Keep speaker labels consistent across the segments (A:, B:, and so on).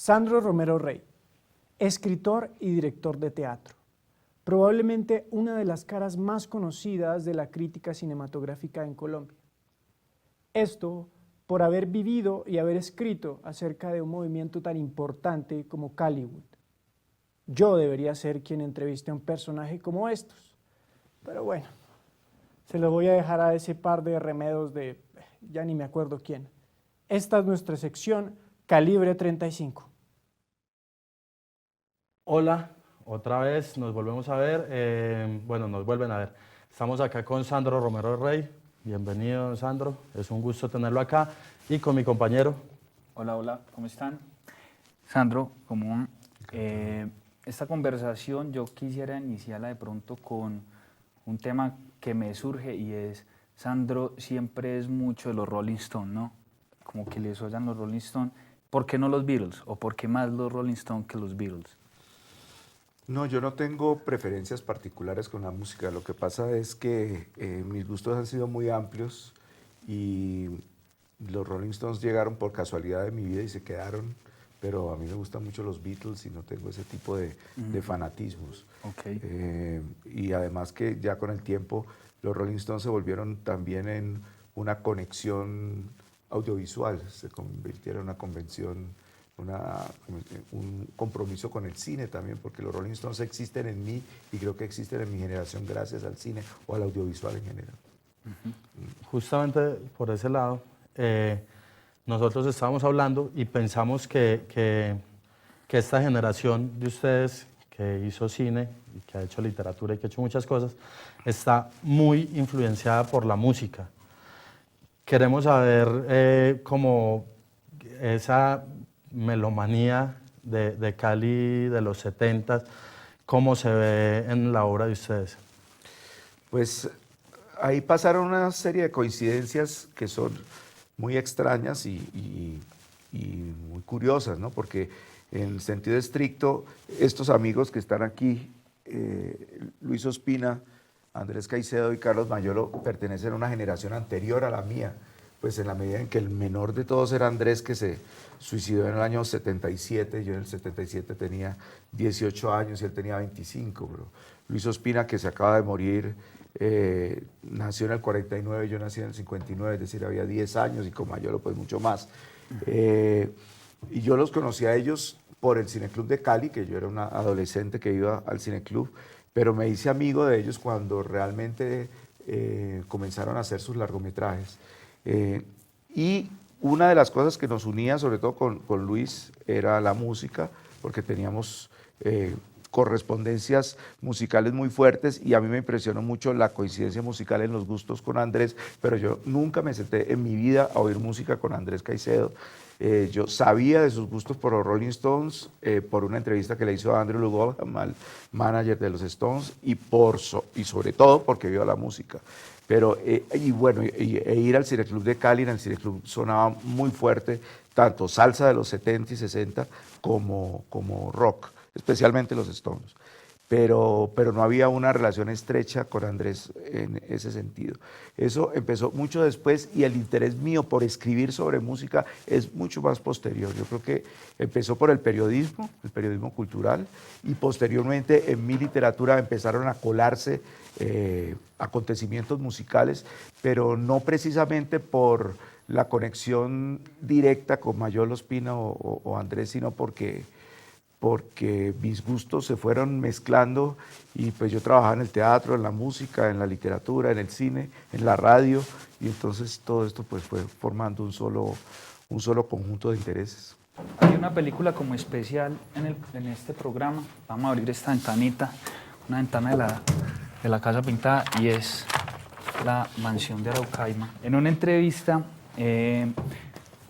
A: Sandro Romero Rey, escritor y director de teatro, probablemente una de las caras más conocidas de la crítica cinematográfica en Colombia. Esto por haber vivido y haber escrito acerca de un movimiento tan importante como Caliwood. Yo debería ser quien entreviste a un personaje como estos, pero bueno, se lo voy a dejar a ese par de remedos de ya ni me acuerdo quién. Esta es nuestra sección Calibre 35.
B: Hola, otra vez nos volvemos a ver, nos vuelven a ver. Estamos acá con Sandro Romero Rey. Bienvenido, Sandro, es un gusto tenerlo acá. Y con mi compañero.
C: Hola, hola, ¿cómo están? Sandro, esta conversación yo quisiera iniciarla de pronto con un tema que me surge y es, Sandro siempre es mucho de los Rolling Stones, ¿no? Como que les oyan los Rolling Stones. ¿Por qué no los Beatles? ¿O por qué más los Rolling Stones que los Beatles?
D: No, yo no tengo preferencias particulares con la música. Lo que pasa es que mis gustos han sido muy amplios y los Rolling Stones llegaron por casualidad de mi vida y se quedaron, pero a mí me gustan mucho los Beatles y no tengo ese tipo de fanatismos.
C: Okay.
D: Y además que ya con el tiempo los Rolling Stones se volvieron también en una conexión audiovisual, se convirtieron en una convención, un compromiso con el cine también, porque los Rolling Stones existen en mí y creo que existen en mi generación gracias al cine o al audiovisual en general.
B: Justamente por ese lado, nosotros estábamos hablando y pensamos que esta generación de ustedes que hizo cine y que ha hecho literatura y que ha hecho muchas cosas, está muy influenciada por la música. Queremos saber cómo esa melomanía de Cali de los 70, cómo se ve en la obra de ustedes.
D: Pues ahí pasaron una serie de coincidencias que son muy extrañas y muy curiosas, ¿no? Porque en el sentido estricto, estos amigos que están aquí, Luis Ospina, Andrés Caicedo y Carlos Mayolo, pertenecen a una generación anterior a la mía, pues en la medida en que el menor de todos era Andrés, que se suicidó en el año 77, yo en el 77 tenía 18 años y él tenía 25, bro. Luis Ospina, que se acaba de morir, nació en el 49, yo nací en el 59, es decir, había 10 años y con Mayolo pues mucho más. Y yo los conocí a ellos por el Cineclub de Cali, que yo era una adolescente que iba al Cineclub, pero me hice amigo de ellos cuando realmente comenzaron a hacer sus largometrajes. Y una de las cosas que nos unía, sobre todo con Luis, era la música, porque teníamos correspondencias musicales muy fuertes y a mí me impresionó mucho la coincidencia musical en los gustos con Andrés, pero yo nunca me senté en mi vida a oír música con Andrés Caicedo. Yo sabía de sus gustos por los Rolling Stones, por una entrevista que le hizo a Andrew Loog Oldham, al manager de los Stones, y sobre todo porque vio la música. Pero, ir al Cineclub de Cali, en el Cineclub sonaba muy fuerte, tanto salsa de los 70 y 60 como rock, especialmente los Stones. Pero no había una relación estrecha con Andrés en ese sentido. Eso empezó mucho después y el interés mío por escribir sobre música es mucho más posterior. Yo creo que empezó por el periodismo cultural, y posteriormente en mi literatura empezaron a colarse acontecimientos musicales, pero no precisamente por la conexión directa con Mayolo Ospina o Andrés, sino porque mis gustos se fueron mezclando y pues yo trabajaba en el teatro, en la música, en la literatura, en el cine, en la radio, y entonces todo esto pues fue formando un solo conjunto de intereses.
C: Hay una película como especial en este programa. Vamos a abrir esta ventanita, una ventana de la Casa Pintada, y es La Mansión de Araucaima. En una entrevista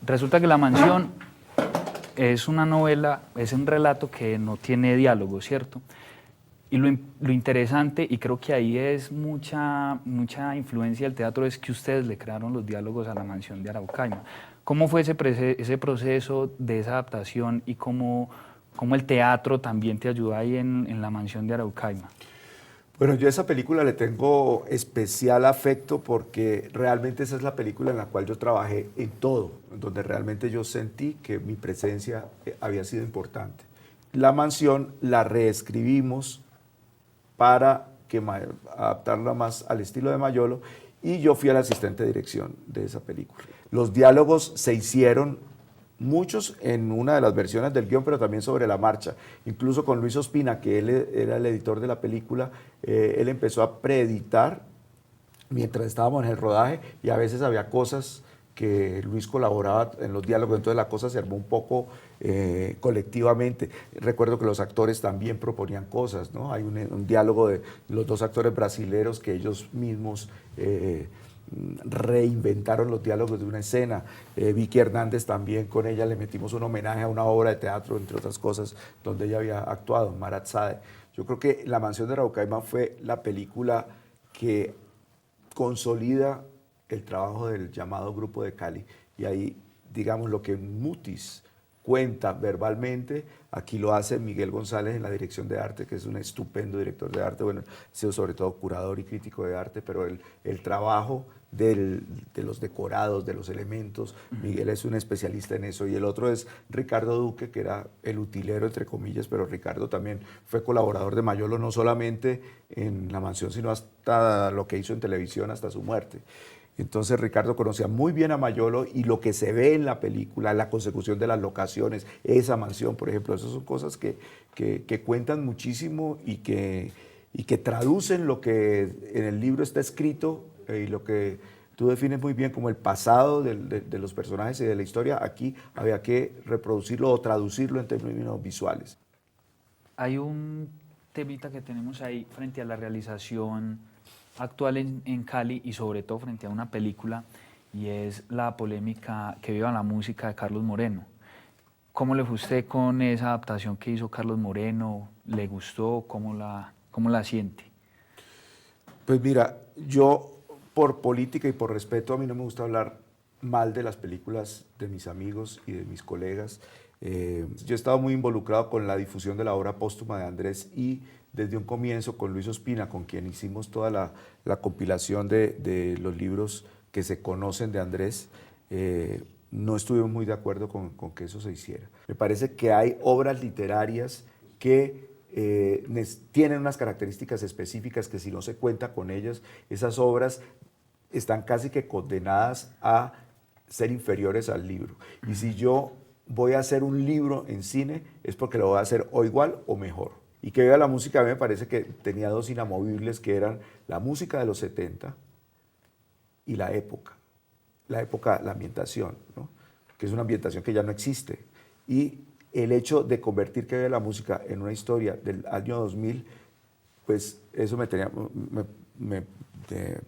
C: resulta que La Mansión es una novela, es un relato que no tiene diálogo, ¿cierto? Y lo interesante, y creo que ahí es mucha influencia del teatro, es que ustedes le crearon los diálogos a La Mansión de Araucaima. ¿Cómo fue ese proceso de esa adaptación y cómo el teatro también te ayudó ahí en La Mansión de Araucaima?
D: Bueno, yo a esa película le tengo especial afecto porque realmente esa es la película en la cual yo trabajé en todo, donde realmente yo sentí que mi presencia había sido importante. La Mansión la reescribimos para adaptarla más al estilo de Mayolo y yo fui el asistente de dirección de esa película. Los diálogos se hicieron muchos en una de las versiones del guión, pero también sobre la marcha. Incluso con Luis Ospina, que él era el editor de la película, él empezó a preeditar mientras estábamos en el rodaje y a veces había cosas que Luis colaboraba en los diálogos, entonces la cosa se armó un poco colectivamente. Recuerdo que los actores también proponían cosas, ¿no? Hay un diálogo de los dos actores brasileros que ellos mismos reinventaron los diálogos de una escena. Vicky Hernández también, con ella le metimos un homenaje a una obra de teatro, entre otras cosas, donde ella había actuado, Marat Sade. Yo creo que La Mansión de Araucaima fue la película que consolida el trabajo del llamado Grupo de Cali. Y ahí, digamos, lo que Mutis cuenta verbalmente, aquí lo hace Miguel González en la dirección de arte, que es un estupendo director de arte, bueno, ha sido sobre todo curador y crítico de arte, pero el trabajo de los decorados, de los elementos, Miguel es un especialista en eso, y el otro es Ricardo Duque, que era el utilero, entre comillas, pero Ricardo también fue colaborador de Mayolo, no solamente en La Mansión, sino hasta lo que hizo en televisión, hasta su muerte. Entonces Ricardo conocía muy bien a Mayolo y lo que se ve en la película, la consecución de las locaciones, esa mansión, por ejemplo, esas son cosas que cuentan muchísimo y que traducen lo que en el libro está escrito y lo que tú defines muy bien como el pasado de los personajes y de la historia. Aquí había que reproducirlo o traducirlo en términos visuales.
C: Hay un temita que tenemos ahí frente a la realización actual en Cali y sobre todo frente a una película, y es la polémica Que viva la música de Carlos Moreno. ¿Cómo le fue usted con esa adaptación que hizo Carlos Moreno? ¿Le gustó? ¿Cómo la siente?
D: Pues mira, yo por política y por respeto, a mí no me gusta hablar mal de las películas de mis amigos y de mis colegas. Yo he estado muy involucrado con la difusión de la obra póstuma de Andrés y desde un comienzo con Luis Ospina, con quien hicimos toda la compilación de los libros que se conocen de Andrés, no estuvimos muy de acuerdo con que eso se hiciera. Me parece que hay obras literarias que tienen unas características específicas que si no se cuenta con ellas, esas obras están casi que condenadas a ser inferiores al libro. Y si yo voy a hacer un libro en cine, es porque lo voy a hacer o igual o mejor. Y Que viva la música, a mí me parece que tenía dos inamovibles, que eran la música de los 70 y la época, la ambientación, ¿no? Que es una ambientación que ya no existe. Y el hecho de convertir Que viva la música en una historia del año 2000, pues eso me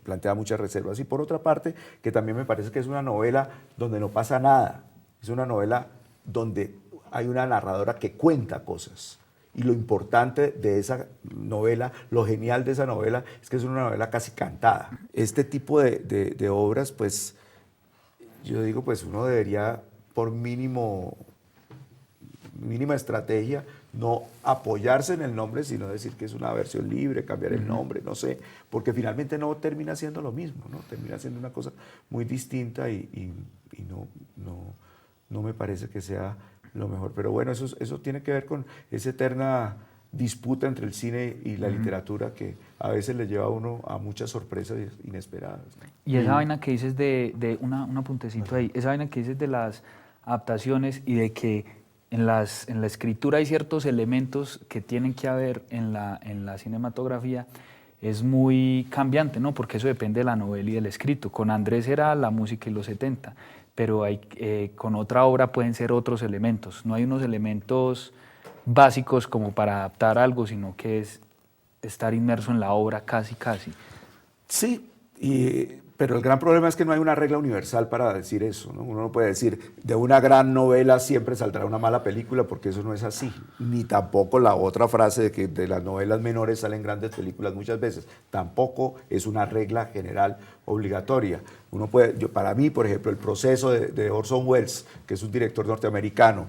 D: plantea muchas reservas. Y por otra parte, que también me parece que es una novela donde no pasa nada, es una novela donde hay una narradora que cuenta cosas. Y lo importante de esa novela, lo genial de esa novela, es que es una novela casi cantada. Este tipo de obras, pues, yo digo, pues uno debería, por mínima estrategia, no apoyarse en el nombre, sino decir que es una versión libre, cambiar el nombre, no sé, porque finalmente no termina siendo lo mismo, ¿no? Termina siendo una cosa muy distinta y no me parece que sea lo mejor. Pero bueno, eso tiene que ver con esa eterna disputa entre el cine y la literatura que a veces le lleva a uno a muchas sorpresas inesperadas, ¿no?
C: Y esa vaina que dices un apuntecito ahí, esa vaina que dices de las adaptaciones y de que en la escritura hay ciertos elementos que tienen que haber en la cinematografía, es muy cambiante, ¿no? Porque eso depende de la novela y del escrito. Con Andrés era la música y los 70, pero con otra obra pueden ser otros elementos. No hay unos elementos básicos como para adaptar algo, sino que es estar inmerso en la obra casi.
D: Sí, pero el gran problema es que no hay una regla universal para decir eso, ¿no? Uno no puede decir, de una gran novela siempre saldrá una mala película, porque eso no es así. Ni tampoco la otra frase de que de las novelas menores salen grandes películas muchas veces. Tampoco es una regla general obligatoria. Para mí, por ejemplo, el proceso de Orson Welles, que es un director norteamericano,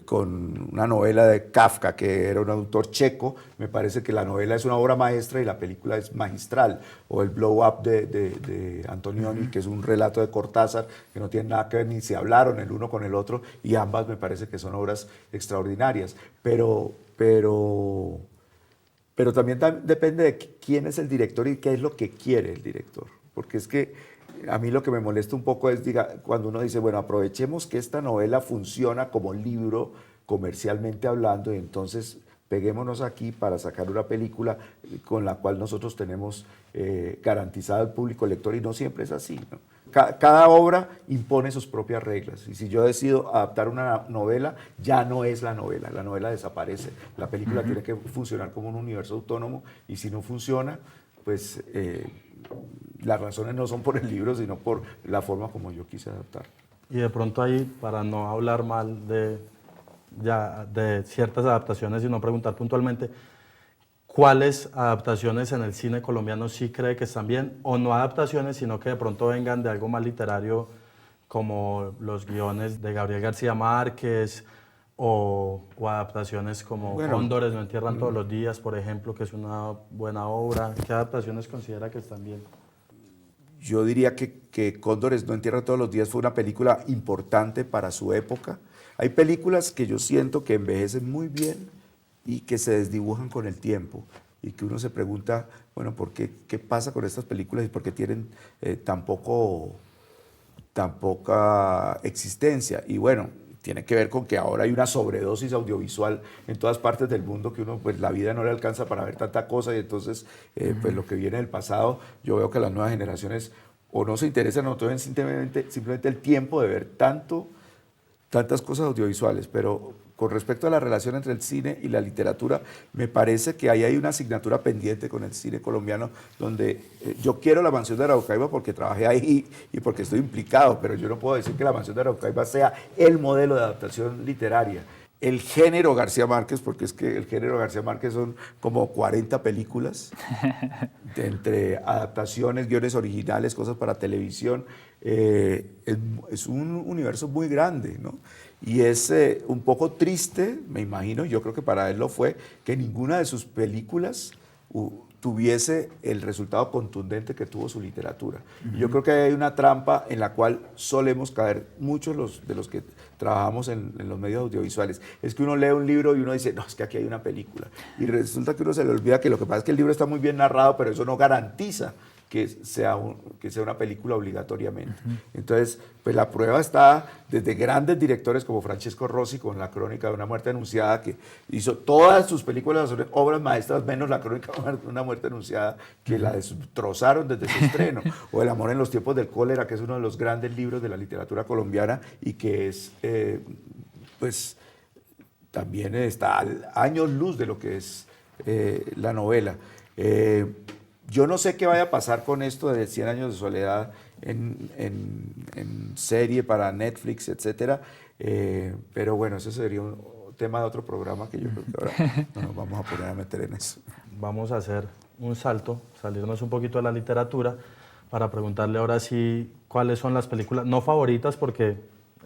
D: con una novela de Kafka, que era un autor checo. Me parece que la novela es una obra maestra y la película es magistral. O el Blow Up de Antonioni, que es un relato de Cortázar, que no tiene nada que ver, ni se hablaron el uno con el otro, y ambas me parece que son obras extraordinarias. Pero también depende de quién es el director y qué es lo que quiere el director. Porque es que a mí lo que me molesta un poco es cuando uno dice, bueno, aprovechemos que esta novela funciona como libro comercialmente hablando y entonces peguémonos aquí para sacar una película con la cual nosotros tenemos garantizado el público lector, y no siempre es así, ¿no? Cada obra impone sus propias reglas, y si yo decido adaptar una novela, ya no es la novela desaparece. La película tiene que funcionar como un universo autónomo, y si no funciona, pues las razones no son por el libro, sino por la forma como yo quise adaptar.
B: Y de pronto ahí, para no hablar mal de ciertas adaptaciones, sino preguntar puntualmente, ¿cuáles adaptaciones en el cine colombiano sí cree que están bien? O no adaptaciones, sino que de pronto vengan de algo más literario, como los guiones de Gabriel García Márquez, o adaptaciones como Cóndores no entierran todos los días, por ejemplo, que es una buena obra. ¿Qué adaptaciones considera que están bien?
D: Yo diría que Cóndores no entierran todos los días fue una película importante para su época. Hay películas que yo siento que envejecen muy bien y que se desdibujan con el tiempo, y que uno se pregunta, bueno, ¿qué pasa con estas películas y por qué tienen tan poca existencia? Y bueno, tiene que ver con que ahora hay una sobredosis audiovisual en todas partes del mundo, que uno, pues la vida no le alcanza para ver tanta cosa, y entonces pues lo que viene del pasado, yo veo que las nuevas generaciones o no se interesan o tienen simplemente el tiempo de ver tantas cosas audiovisuales. Pero con respecto a la relación entre el cine y la literatura, me parece que ahí hay una asignatura pendiente con el cine colombiano, donde yo quiero La Mansión de Araucaiba porque trabajé ahí y porque estoy implicado, pero yo no puedo decir que La Mansión de Araucaiba sea el modelo de adaptación literaria. El género García Márquez, porque es que el género García Márquez son como 40 películas, entre adaptaciones, guiones originales, cosas para televisión. Es un universo muy grande, ¿no? Y es un poco triste, me imagino, yo creo que para él lo fue, que ninguna de sus películas tuviese el resultado contundente que tuvo su literatura. Yo creo que hay una trampa en la cual solemos caer muchos de los que trabajamos en los medios audiovisuales. Es que uno lee un libro y uno dice, no, es que aquí hay una película. Y resulta que uno se le olvida que lo que pasa es que el libro está muy bien narrado, pero eso no garantiza que sea una película obligatoriamente. Entonces, pues la prueba está desde grandes directores como Francesco Rossi con La Crónica de una muerte anunciada, que hizo todas sus películas, son obras maestras, menos La Crónica de una muerte anunciada, que la destrozaron desde su estreno. O El amor en los tiempos del cólera, que es uno de los grandes libros de la literatura colombiana y que es, pues, también está a años luz de lo que es la novela. Yo no sé qué vaya a pasar con esto de 100 años de soledad en serie para Netflix, etcétera, pero bueno, ese sería un tema de otro programa que yo creo que ahora no nos vamos a poner a meter en eso.
B: Vamos a hacer un salto, salirnos un poquito de la literatura, para preguntarle ahora sí cuáles son las películas, no favoritas porque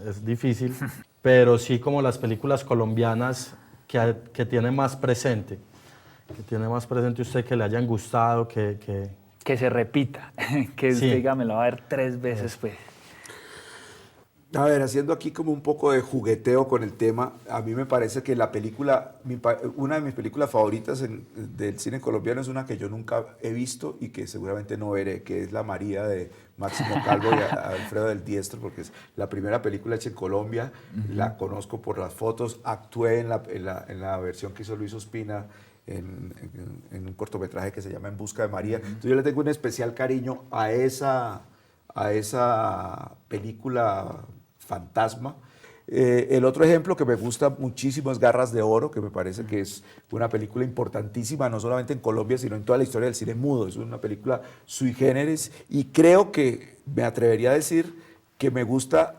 B: es difícil, pero sí como las películas colombianas que tiene más presente. Que tiene más presente usted, que le hayan gustado, que
C: se repita, que
B: sí.
C: usted diga, me lo va a ver 3 veces, pues.
D: A ver, haciendo aquí como un poco de jugueteo con el tema, a mí me parece que la película, una de mis películas favoritas del cine colombiano es una que yo nunca he visto y que seguramente no veré, que es La María de Máximo Calvo y Alfredo del Diestro, porque es la primera película hecha en Colombia. La conozco por las fotos, actué en la versión que hizo Luis Ospina en un cortometraje que se llama En busca de María. Entonces yo le tengo un especial cariño a esa película fantasma. El otro ejemplo que me gusta muchísimo es Garras de Oro, que me parece que es una película importantísima, no solamente en Colombia, sino en toda la historia del cine mudo. Es una película sui generis, y creo que me atrevería a decir que me gusta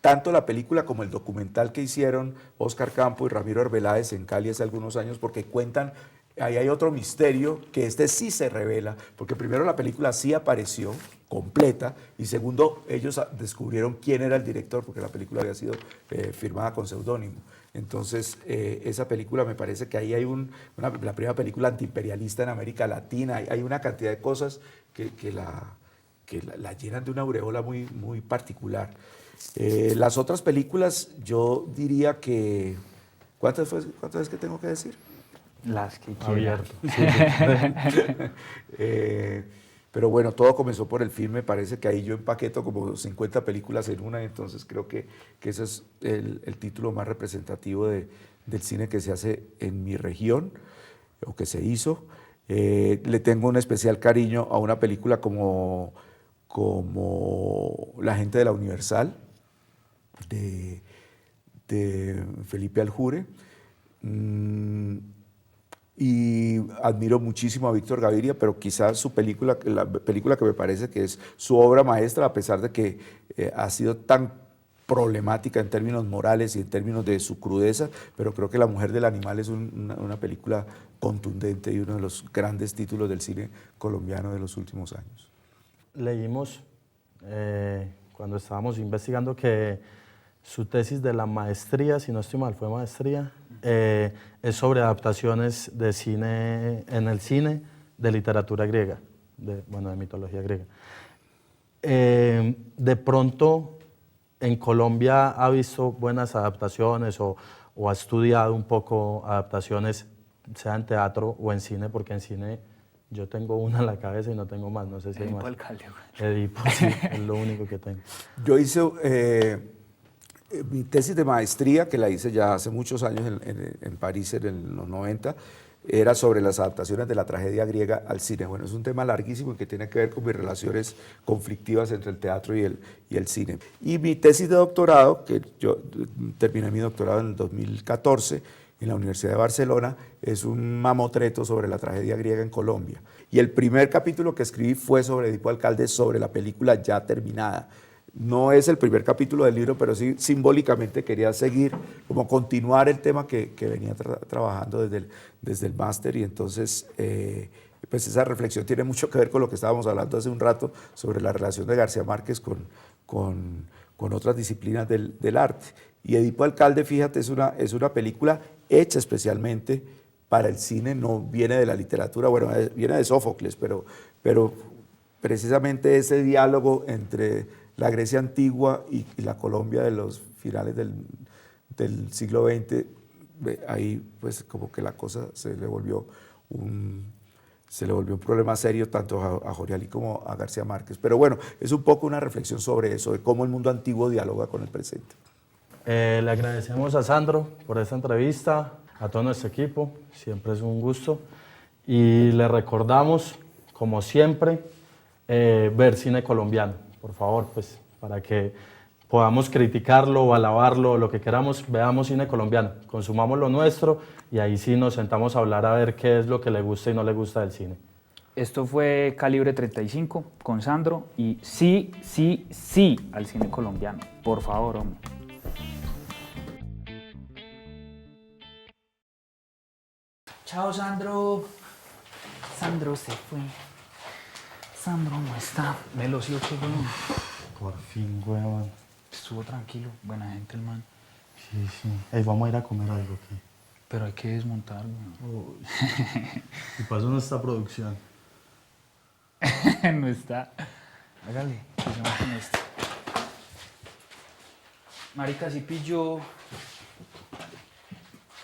D: tanto la película como el documental que hicieron Óscar Campo y Ramiro Arbeláez en Cali hace algunos años, porque cuentan ahí hay otro misterio, que este sí se revela, porque primero la película sí apareció completa, y segundo, ellos descubrieron quién era el director, porque la película había sido firmada con seudónimo. Entonces, esa película me parece que ahí hay la primera película antiimperialista en América Latina, hay una cantidad de cosas que la llenan de una aureola muy, muy particular. Las otras películas, yo diría que... ¿Cuántas es que tengo que decir?
C: Las que quiera.
B: Abierto.
D: Pero bueno, todo comenzó por el film, me parece que ahí yo empaqueto como 50 películas en una, entonces creo que ese es el título más representativo del cine que se hace en mi región, o que se hizo. Le tengo un especial cariño a una película como La gente de la Universal, de Felipe Aljure. Y admiro muchísimo a Víctor Gaviria, pero quizás la película que me parece que es su obra maestra, a pesar de que ha sido tan problemática en términos morales y en términos de su crudeza, pero creo que La mujer del animal es una película contundente y uno de los grandes títulos del cine colombiano de los últimos años.
B: Leímos cuando estábamos investigando que su tesis de la maestría, si no estoy mal, fue maestría, es sobre adaptaciones de cine, en el cine, de literatura griega, de mitología griega. De pronto, en Colombia ha visto buenas adaptaciones o ha estudiado un poco adaptaciones, sea en teatro o en cine, porque en cine yo tengo una en la cabeza y no tengo más, no sé si hay más.
C: Alcalde.
B: Edipo, sí, es lo único que tengo.
D: Yo hice mi tesis de maestría, que la hice ya hace muchos años en París, en los 90, era sobre las adaptaciones de la tragedia griega al cine. Bueno, es un tema larguísimo y que tiene que ver con mis relaciones conflictivas entre el teatro y el cine. Y mi tesis de doctorado, que yo terminé mi doctorado en el 2014 en la Universidad de Barcelona, es un mamotreto sobre la tragedia griega en Colombia. Y el primer capítulo que escribí fue sobre Edipo Alcalde, sobre la película ya terminada. No es el primer capítulo del libro, pero sí simbólicamente quería seguir, como continuar el tema que venía trabajando desde el máster, y entonces pues esa reflexión tiene mucho que ver con lo que estábamos hablando hace un rato sobre la relación de García Márquez con otras disciplinas del arte. Y Edipo Alcalde, fíjate, es una película hecha especialmente para el cine, no viene de la literatura, bueno, viene de Sófocles, pero precisamente ese diálogo entre la Grecia antigua y la Colombia de los finales del siglo XX, ahí pues como que la cosa se le volvió un problema serio tanto a Jorialí como a García Márquez. Pero bueno, es un poco una reflexión sobre eso, de cómo el mundo antiguo dialoga con el presente.
B: Le agradecemos a Sandro por esta entrevista, a todo nuestro equipo, siempre es un gusto. Y le recordamos, como siempre, ver cine colombiano. Por favor, pues, para que podamos criticarlo o alabarlo, lo que queramos, veamos cine colombiano, consumamos lo nuestro y ahí sí nos sentamos a hablar a ver qué es lo que le gusta y no le gusta del cine.
C: Esto fue Calibre 35 con Sandro y sí al cine colombiano. Por favor, hombre. Chao, Sandro. Sandro se fue. Sandro no está. Velocio, qué bueno.
B: Por fin, huevón.
C: Estuvo tranquilo, buena gente el man.
B: Sí, sí. Ey, vamos a ir a comer algo, ¿qué?
C: Pero hay que desmontar, güey.
B: Y pasó nuestra producción.
C: No está. Hágale, sigamos con esto. Marica, sí pilló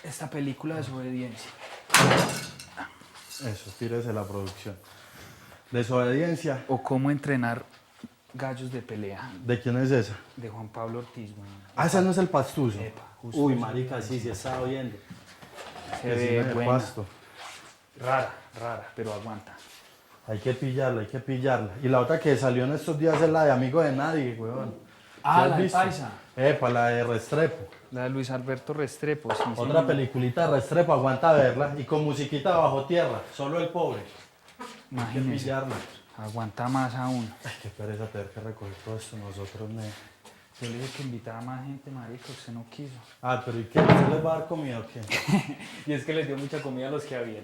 C: esta película de Desobediencia.
B: Eso, tírese la producción. Desobediencia.
C: O cómo entrenar gallos de pelea.
B: ¿De quién es esa?
C: De Juan Pablo Ortiz, güey.
B: Ah, ese no es el pastuso.
C: Epa, justo
B: Uy,
C: eso.
B: marica, sí, sí estaba viendo.
C: Se
B: Que sí
C: ve
B: me
C: buena.
B: pasto.
C: Rara, pero aguanta.
B: Hay que pillarla, hay que pillarla. Y la otra que salió en estos días es la de Amigo de Nadie, weón.
C: Ah,
B: ¿Sí has
C: la de
B: visto?
C: Paisa.
B: Epa, la de Restrepo.
C: La de Luis Alberto Restrepo, sí.
B: Otra
C: sí.
B: peliculita de Restrepo, aguanta verla. Y con musiquita bajo tierra, solo el pobre. Hay que
C: Imagínese.
B: pillarla.
C: Aguanta más aún.
B: Ay, qué pereza tener que recoger todo esto nosotros,
C: Yo le dije que invitara a más gente, marico, usted no quiso.
B: Ah, pero ¿y qué? ¿Usted les va a dar comida o qué?
C: Y es que les dio mucha comida a los que había.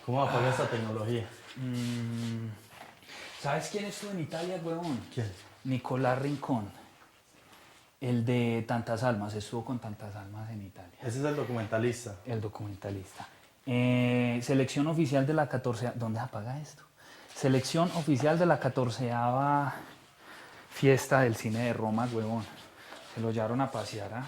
B: ¿Cómo apaga esta tecnología?
C: ¿Sabes quién estuvo en Italia, huevón?
B: ¿Quién?
C: Nicolás Rincón. El de Tantas Almas, estuvo con Tantas Almas en Italia.
B: Ese es el documentalista.
C: El documentalista. Selección oficial de la 14. ¿Dónde apaga esto? Selección oficial de la 14ª fiesta del cine de Roma, huevón. Se lo llevaron a pasear, ¿ah?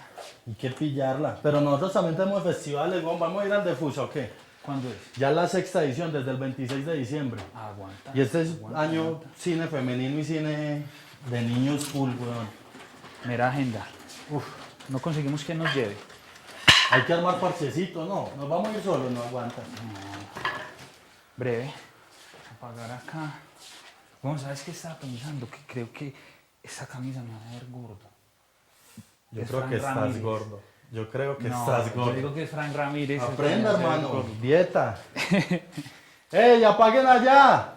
B: Hay que pillarla. Pero nosotros también tenemos festivales, weón. ¿Vamos a ir al de Fusa o qué?
C: ¿Cuándo es?
B: Ya la 6ª edición, desde el 26 de diciembre.
C: Aguanta.
B: Y este es
C: aguanta,
B: año
C: aguanta.
B: cine femenino y cine de niños full, weón.
C: Mera agenda.
B: Uf,
C: No conseguimos quien nos lleve.
B: hay que armar parchecitos, no. Nos vamos a ir solos, no aguanta.
C: Breve. Apagar acá. Bueno, ¿sabes qué estaba pensando? Que creo que esta camisa me va a ver gordo.
B: Yo
C: Es
B: creo
C: Fran
B: que estás
C: Ramírez.
B: gordo. Yo creo que
C: No,
B: estás gordo.
C: yo digo que es Fran Ramírez.
B: Aprenda,
C: el que me va a hacer
B: hermano.
C: gordo.
B: Dieta. ¡Ey, apaguen allá!